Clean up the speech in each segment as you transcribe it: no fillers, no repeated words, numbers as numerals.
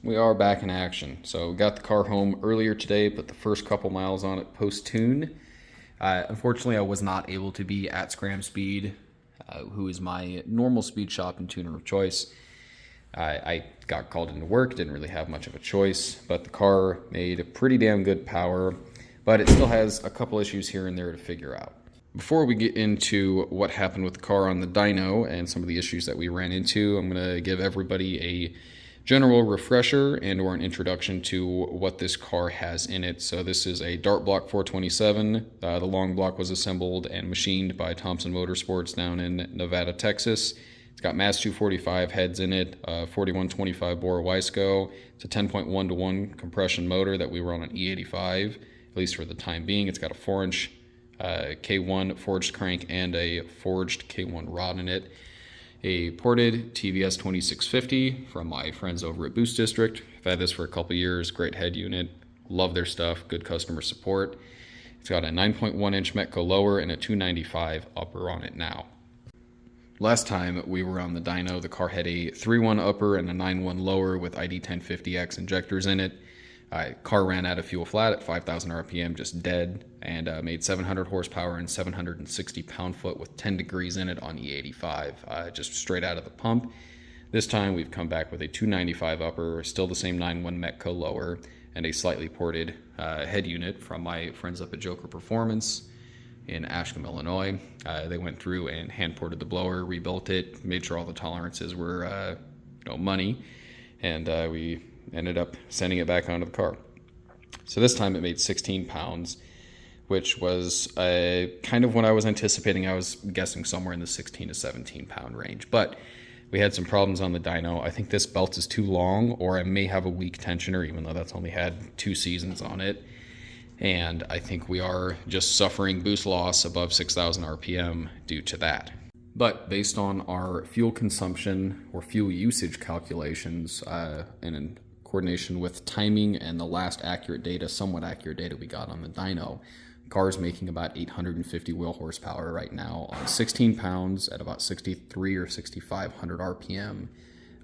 We are back in action. So we got the car home earlier today, put the first couple miles on it post-tune. Unfortunately, I was not able to be at Scram Speed, who is my normal speed shop and tuner of choice. I got called into work, didn't really have much of a choice, but the car made a pretty damn good power, but it still has a couple issues here and there to figure out. Before we get into what happened with the car on the dyno and some of the issues that we ran into, I'm going to give everybody a general refresher and or an introduction to what this car has in it. So this is a Dart Block 427. The long block was assembled and machined by Thompson Motorsports down in Nevada, Texas. It's got Mass 245 heads in it, 4125 bore Wiseco. It's a 10.1-to-1 compression motor that we run on E85, at least for the time being. It's got a 4-inch K1 forged crank and a forged K1 rod in it. A ported TVS 2650 from my friends over at Boost District. I've had this for a couple years. Great head unit. Love their stuff. Good customer support. It's got a 9.1-inch Metco lower and a 295 upper on it now. Last time we were on the dyno, the car had a 3.1 upper and a 9.1 lower with ID 1050X injectors in it. Car ran out of fuel flat at 5,000 RPM, just dead, and made 700 horsepower and 760 pound-foot with 10 degrees in it on E85, just straight out of the pump. This time we've come back with a 295 upper, still the same 9.1 Metco lower, and a slightly ported head unit from my friends up at Joker Performance in Ashcombe, Illinois. They went through and hand-ported the blower, rebuilt it, made sure all the tolerances were money, and we ended up sending it back onto the car. So this time it made 16 pounds, which was kind of what I was anticipating. I was guessing somewhere in the 16 to 17 pound range, but we had some problems on the dyno. I think this belt is too long, or I may have a weak tensioner, even though that's only had 2 seasons on it. And I think we are just suffering boost loss above 6,000 RPM due to that. But based on our fuel consumption or fuel usage calculations and in coordination with timing and the last somewhat accurate data we got on the dyno, the car is making about 850 wheel horsepower right now on 16 pounds at about 63 or 6,500 RPM.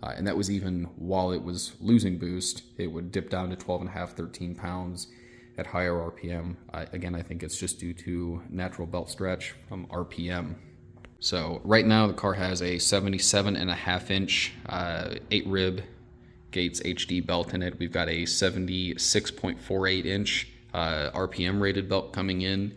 And that was even while it was losing boost. It would dip down to 12.5, 13 pounds at higher RPM. Again, I think it's just due to natural belt stretch from RPM. So right now the car has a 77.5-inch 8-rib Gates HD belt in it. We've got a 76.48-inch RPM rated belt coming in.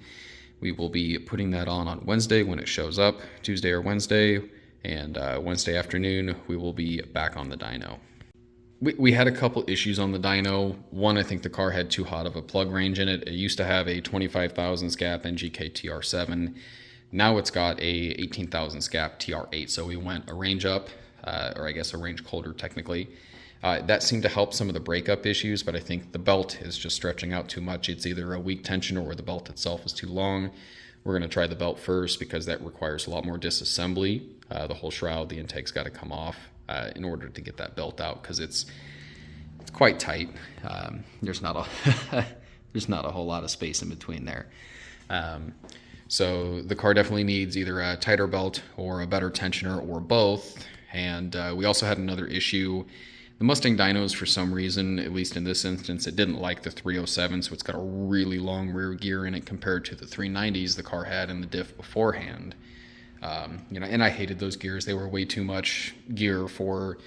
We will be putting that on Wednesday when it shows up, Tuesday or Wednesday, and Wednesday afternoon we will be back on the dyno. We had a couple issues on the dyno. One, I think the car had too hot of a plug range in it. It used to have a 25,000 SCAP NGK TR7. Now it's got a 18,000 SCAP TR8, so we went a range up, or I guess a range colder technically. That seemed to help some of the breakup issues, but I think the belt is just stretching out too much. It's either a weak tensioner or the belt itself is too long. We're going to try the belt first because that requires a lot more disassembly. The whole shroud, the intake's got to come off in order to get that belt out because it's quite tight. There's not a whole lot of space in between there. So the car definitely needs either a tighter belt or a better tensioner or both. And we also had another issue. The Mustang dynos, for some reason, at least in this instance, it didn't like the 307, so it's got a really long rear gear in it compared to the 390s the car had in the diff beforehand. And I hated those gears. They were way too much gear for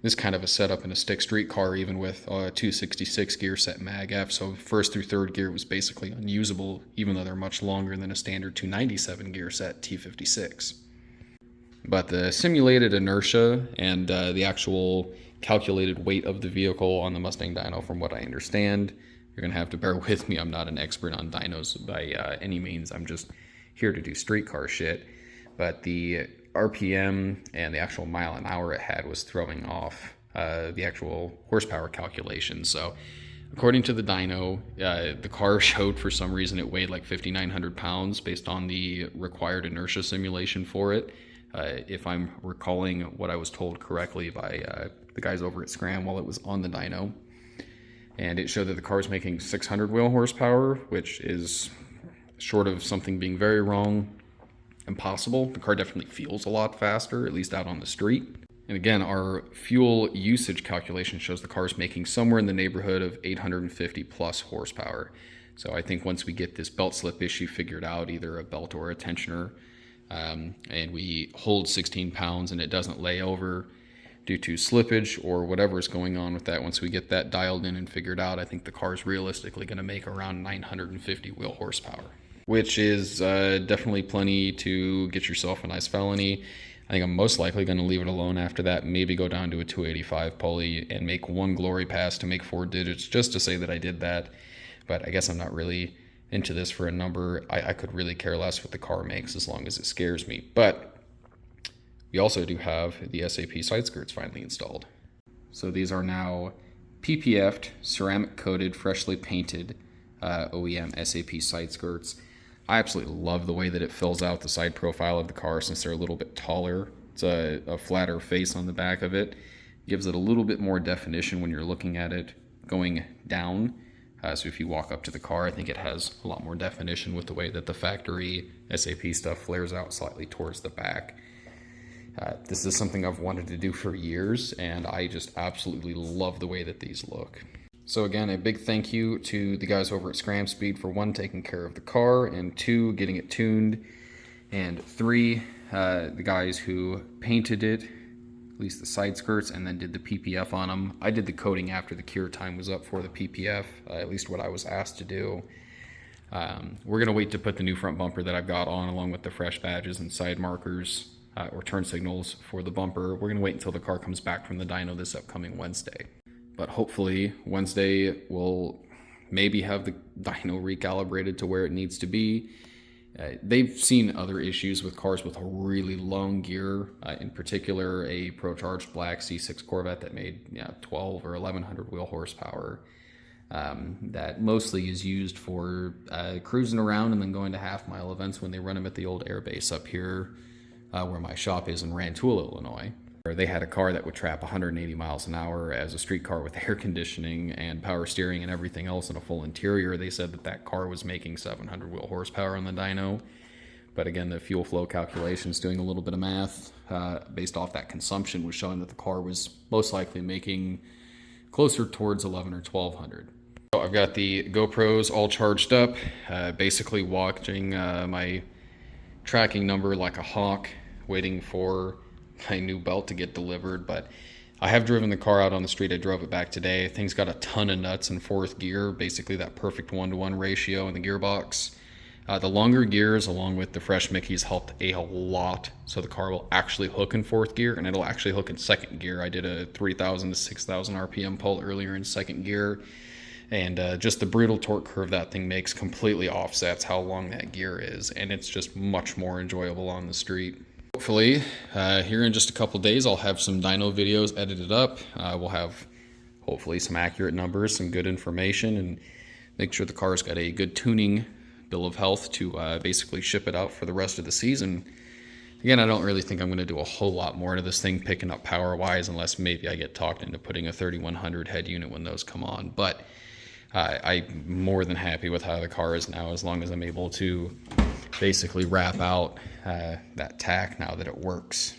this kind of a setup in a stick street car, even with a 266 gear set mag F. So first through third gear was basically unusable, even though they're much longer than a standard 297 gear set T56. But the simulated inertia and the actual calculated weight of the vehicle on the Mustang dyno, from what I understand, you're going to have to bear with me. I'm not an expert on dynos by any means. I'm just here to do street car shit. But the RPM and the actual mile an hour it had was throwing off the actual horsepower calculation. So according to the dyno, the car showed for some reason it weighed like 5,900 pounds based on the required inertia simulation for it. If I'm recalling what I was told correctly by the guys over at Scram while it was on the dyno. And it showed that the car is making 600 wheel horsepower, which is short of something being very wrong, impossible. The car definitely feels a lot faster, at least out on the street. And again, our fuel usage calculation shows the car is making somewhere in the neighborhood of 850 plus horsepower. So I think once we get this belt slip issue figured out, either a belt or a tensioner, and we hold 16 pounds and it doesn't lay over due to slippage or whatever is going on with that, once we get that dialed in and figured out, I think the car is realistically going to make around 950 wheel horsepower, which is definitely plenty to get yourself a nice felony. I think I'm most likely going to leave it alone after that, maybe go down to a 285 pulley and make one glory pass to make 4 digits just to say that I did that. But I guess I'm not really into this for a number. I could really care less what the car makes as long as it scares me. But we also do have the SAP side skirts finally installed. So these are now PPF'd, ceramic coated, freshly painted OEM SAP side skirts. I absolutely love the way that it fills out the side profile of the car since they're a little bit taller. It's a flatter face on the back of it. Gives it a little bit more definition when you're looking at it going down. So if you walk up to the car, I think it has a lot more definition with the way that the factory SAP stuff flares out slightly towards the back. This is something I've wanted to do for years, and I just absolutely love the way that these look. So again, a big thank you to the guys over at Scram Speed for 1, taking care of the car, and 2, getting it tuned, and 3, the guys who painted it, at least the side skirts, and then did the PPF on them. I did the coating after the cure time was up for the PPF, at least what I was asked to do. We're going to wait to put the new front bumper that I've got on, along with the fresh badges and side markers, or turn signals for the bumper. We're going to wait until the car comes back from the dyno this upcoming Wednesday. But hopefully Wednesday we'll maybe have the dyno recalibrated to where it needs to be. They've seen other issues with cars with a really long gear, in particular a Procharged Black C6 Corvette that made 12 or 1100 wheel horsepower. That mostly is used for cruising around and then going to half-mile events when they run them at the old airbase up here where my shop is in Rantoul, Illinois. They had a car that would trap 180 miles an hour as a street car with air conditioning and power steering and everything else in a full interior. They said that that car was making 700 wheel horsepower on the dyno. But again, the fuel flow calculations, doing a little bit of math based off that consumption, was showing that the car was most likely making closer towards 11 or 1200. So I've got the GoPros all charged up, basically watching my tracking number like a hawk, waiting for my new belt to get delivered. But I have driven the car out on the street. I drove it back today. Thing's got a ton of nuts in 4th gear, basically that perfect 1-to-1 ratio in the gearbox. The longer gears along with the fresh Mickeys helped a lot, so the car will actually hook in 4th gear, and it'll actually hook in 2nd gear. I did a 3,000 to 6,000 RPM pull earlier in 2nd gear, and just the brutal torque curve that thing makes completely offsets how long that gear is, and it's just much more enjoyable on the street. Hopefully, here in just a couple days, I'll have some dyno videos edited up. We'll have hopefully some accurate numbers, some good information, and make sure the car's got a good tuning bill of health to basically ship it out for the rest of the season. Again, I don't really think I'm going to do a whole lot more to this thing picking up power-wise, unless maybe I get talked into putting a 3100 head unit when those come on. But I'm more than happy with how the car is now, as long as I'm able to basically wrap out that tack now that it works.